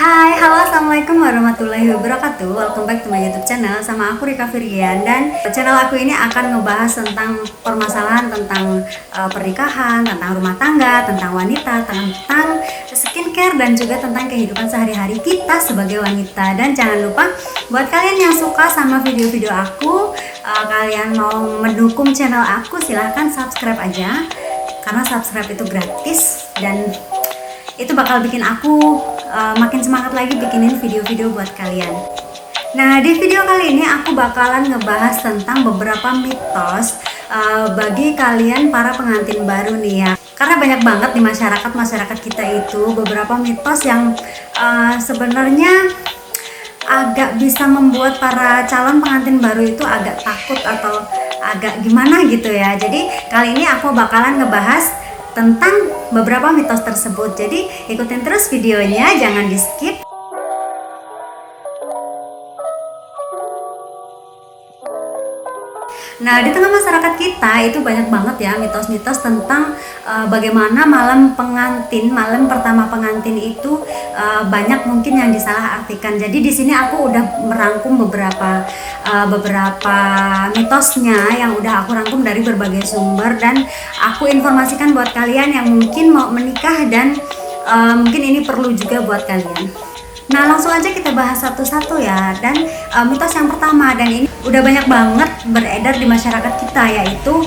Hai, halo, assalamualaikum warahmatullahi wabarakatuh. Welcome back to my YouTube channel. Sama aku Rika Firgian, dan channel aku ini akan ngebahas tentang permasalahan tentang pernikahan, tentang rumah tangga, tentang wanita, tentang skincare, dan juga tentang kehidupan sehari-hari kita sebagai wanita. Dan jangan lupa buat kalian yang suka sama video-video aku, kalian mau mendukung channel aku, silahkan subscribe aja, karena subscribe itu gratis dan itu bakal bikin aku makin semangat lagi bikinin video-video buat kalian. Nah, di video kali ini aku bakalan ngebahas tentang beberapa mitos bagi kalian para pengantin baru nih ya. Karena banyak banget di masyarakat kita itu beberapa mitos yang sebenarnya agak bisa membuat para calon pengantin baru itu agak takut atau agak gimana gitu ya. Jadi kali ini aku bakalan ngebahas tentang beberapa mitos tersebut. Jadi ikutin terus videonya, jangan di skip. Nah, di tengah masyarakat kita itu banyak banget ya mitos-mitos tentang bagaimana malam pertama pengantin itu banyak mungkin yang disalahartikan. Jadi di sini aku udah merangkum beberapa mitosnya yang udah aku rangkum dari berbagai sumber, dan aku informasikan buat kalian yang mungkin mau menikah dan mungkin ini perlu juga buat kalian. Nah, langsung aja kita bahas satu-satu ya. Dan mitos yang pertama, dan ini udah banyak banget beredar di masyarakat kita, yaitu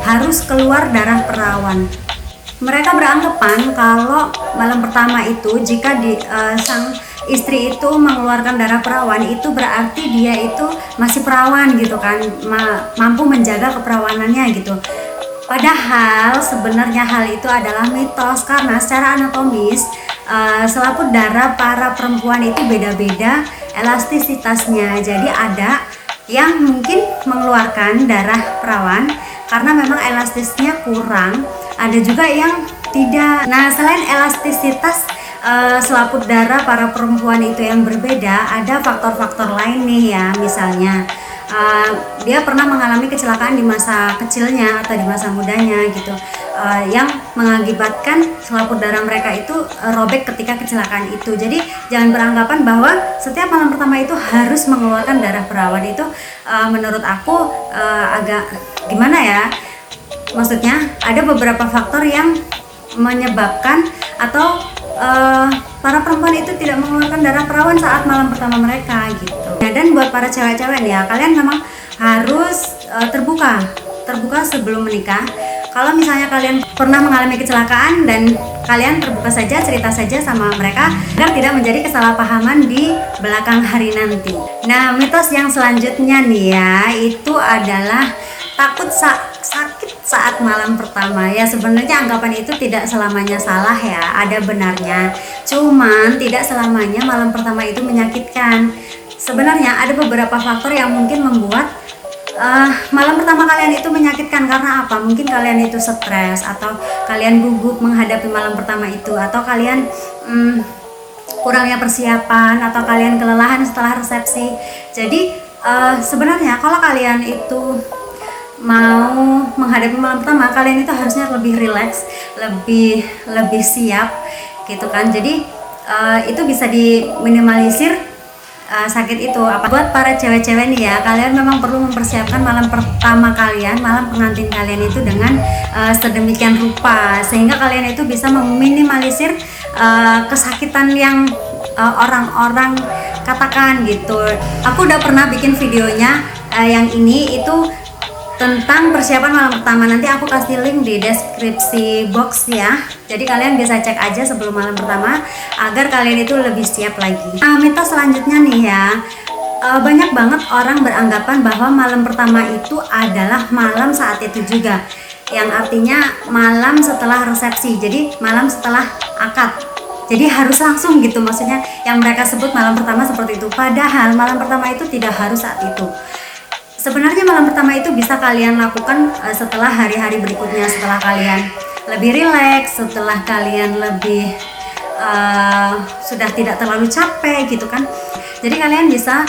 harus keluar darah perawan. Mereka beranggapan kalau malam pertama itu jika sang istri itu mengeluarkan darah perawan, itu berarti dia itu masih perawan gitu kan, mampu menjaga keperawanannya gitu. Padahal sebenarnya hal itu adalah mitos, karena secara anatomis selaput darah para perempuan itu beda-beda elastisitasnya. Jadi ada yang mungkin mengeluarkan darah perawan karena memang elastisnya kurang, ada juga yang tidak. Nah, selain elastisitas selaput darah para perempuan itu yang berbeda, ada faktor-faktor lain nih ya. Misalnya dia pernah mengalami kecelakaan di masa kecilnya atau di masa mudanya gitu, yang mengakibatkan selaput darah mereka itu robek ketika kecelakaan itu. Jadi jangan beranggapan bahwa setiap malam pertama itu harus mengeluarkan darah perawan. Itu menurut aku agak gimana ya, maksudnya ada beberapa faktor yang menyebabkan atau para perempuan itu tidak mengeluarkan darah perawan saat malam pertama mereka gitu. Nah, dan buat para cewek-cewek nih ya, kalian memang harus terbuka sebelum menikah. Kalau misalnya kalian pernah mengalami kecelakaan, dan kalian terbuka saja, cerita saja sama mereka agar tidak menjadi kesalahpahaman di belakang hari nanti. Nah, mitos yang selanjutnya nih ya, itu adalah takut sakit saat malam pertama. Ya, sebenarnya anggapan itu tidak selamanya salah ya, ada benarnya. Cuman tidak selamanya malam pertama itu menyakitkan. Sebenarnya ada beberapa faktor yang mungkin membuat malam pertama kalian itu menyakitkan. Karena apa? Mungkin kalian itu stres, atau kalian gugup menghadapi malam pertama itu, atau kalian kurangnya persiapan, atau kalian kelelahan setelah resepsi. Jadi sebenarnya kalau kalian itu mau menghadapi malam pertama, kalian itu harusnya lebih rileks, lebih siap gitu kan. Jadi itu bisa diminimalisir sakit itu. Apa buat para cewek-cewek nih ya, kalian memang perlu mempersiapkan malam pertama kalian, malam pengantin kalian itu dengan sedemikian rupa sehingga kalian itu bisa meminimalisir kesakitan yang orang-orang katakan gitu. Aku udah pernah bikin videonya yang ini itu tentang persiapan malam pertama. Nanti aku kasih link di deskripsi box ya. Jadi kalian bisa cek aja sebelum malam pertama agar kalian itu lebih siap lagi. Nah, mitos selanjutnya nih ya, banyak banget orang beranggapan bahwa malam pertama itu adalah malam saat itu juga, yang artinya malam setelah resepsi. Jadi malam setelah akad. Jadi harus langsung gitu, maksudnya yang mereka sebut malam pertama seperti itu. Padahal malam pertama itu tidak harus saat itu. Sebenarnya malam pertama itu bisa kalian lakukan setelah hari-hari berikutnya, setelah kalian lebih rileks, setelah kalian lebih sudah tidak terlalu capek gitu kan. Jadi kalian bisa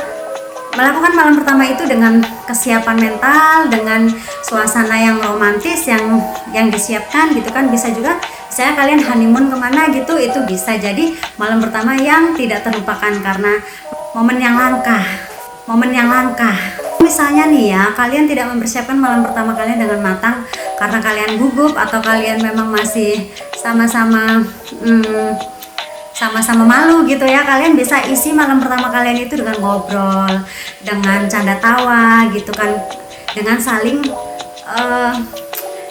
melakukan malam pertama itu dengan kesiapan mental, dengan suasana yang romantis yang disiapkan gitu kan. Bisa juga Misalnya kalian honeymoon kemana gitu, itu bisa jadi malam pertama yang tidak terlupakan karena momen yang langka. Misalnya nih ya, kalian tidak mempersiapkan malam pertama kalian dengan matang karena kalian gugup atau kalian memang masih sama-sama malu gitu ya, kalian bisa isi malam pertama kalian itu dengan ngobrol, dengan canda tawa gitu kan, dengan saling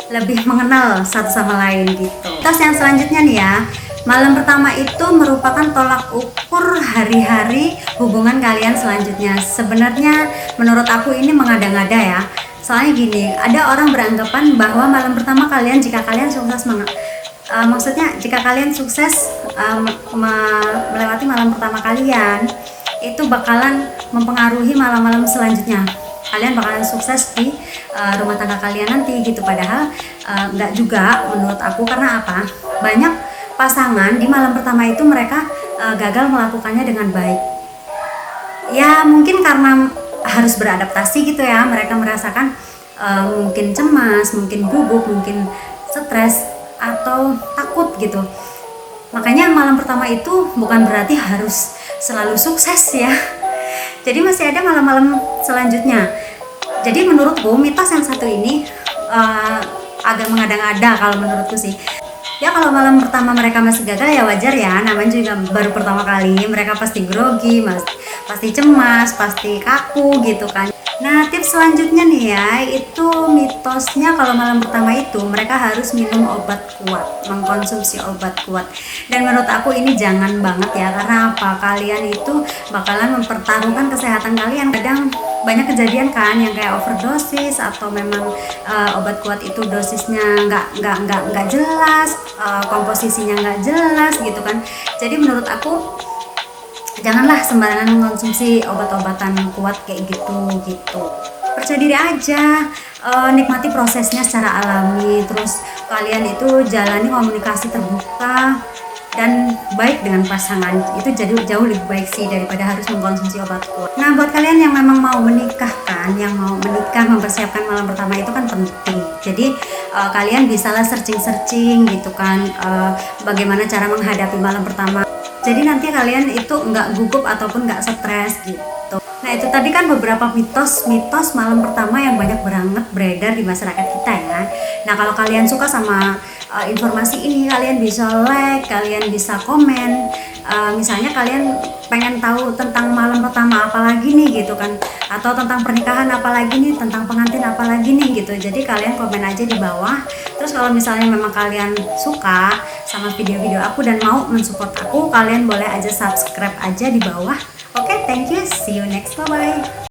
lebih mengenal satu sama lain gitu. Terus yang selanjutnya nih ya, malam pertama itu merupakan tolak ukur hari-hari hubungan kalian selanjutnya. Sebenarnya menurut aku ini mengada-ngada ya. Soalnya gini, ada orang beranggapan bahwa malam pertama kalian, jika kalian sukses maksudnya jika kalian sukses melewati malam pertama kalian, itu bakalan mempengaruhi malam-malam selanjutnya. Kalian bakalan sukses di rumah tangga kalian nanti gitu. Padahal enggak juga menurut aku. Karena apa? Banyak pasangan di malam pertama itu mereka gagal melakukannya dengan baik. Ya mungkin karena harus beradaptasi gitu ya. Mereka merasakan mungkin cemas, mungkin gugup, mungkin stres atau takut gitu. Makanya malam pertama itu bukan berarti harus selalu sukses ya. Jadi masih ada malam-malam selanjutnya. Jadi menurutku mitos yang satu ini agak mengada-ngada kalau menurutku sih. Ya kalau malam pertama mereka masih gagal ya wajar ya, namanya juga baru pertama kali, mereka pasti grogi, pasti cemas, pasti kaku gitu kan. Nah tips selanjutnya nih ya, itu mitosnya kalau malam pertama itu mereka harus minum obat kuat, mengkonsumsi obat kuat. Dan menurut aku ini jangan banget ya, karena apa? Kalian itu bakalan mempertaruhkan kesehatan kalian. Kadang banyak kejadian kan yang kayak overdosis atau memang obat kuat itu dosisnya nggak jelas, komposisinya nggak jelas gitu kan. Jadi menurut aku janganlah sembarangan mengkonsumsi obat-obatan kuat kayak gitu. Percaya diri aja, nikmati prosesnya secara alami. Terus kalian itu jalani komunikasi terbuka dan baik dengan pasangan. Itu jadi jauh lebih baik sih daripada harus mengkonsumsi obat kuat. Nah buat kalian yang memang mau menikah kan, yang mau menikah mempersiapkan malam pertama itu kan penting. Jadi kalian bisalah searching gitu kan, bagaimana cara menghadapi malam pertama. Jadi nanti kalian itu nggak gugup ataupun nggak stres gitu. Nah itu tadi kan beberapa mitos malam pertama yang banyak banget beredar di masyarakat kita ya. Nah kalau kalian suka sama informasi ini, kalian bisa like, kalian bisa komen. Misalnya kalian pengen tahu tentang malam pertama apa lagi nih gitu kan, atau tentang pernikahan apa lagi nih, tentang pengantin apa lagi nih gitu. Jadi kalian komen aja di bawah. Terus kalau misalnya memang kalian suka sama video-video aku dan mau mensupport aku, kalian boleh aja subscribe aja di bawah. Oke, thank you, see you next, bye bye.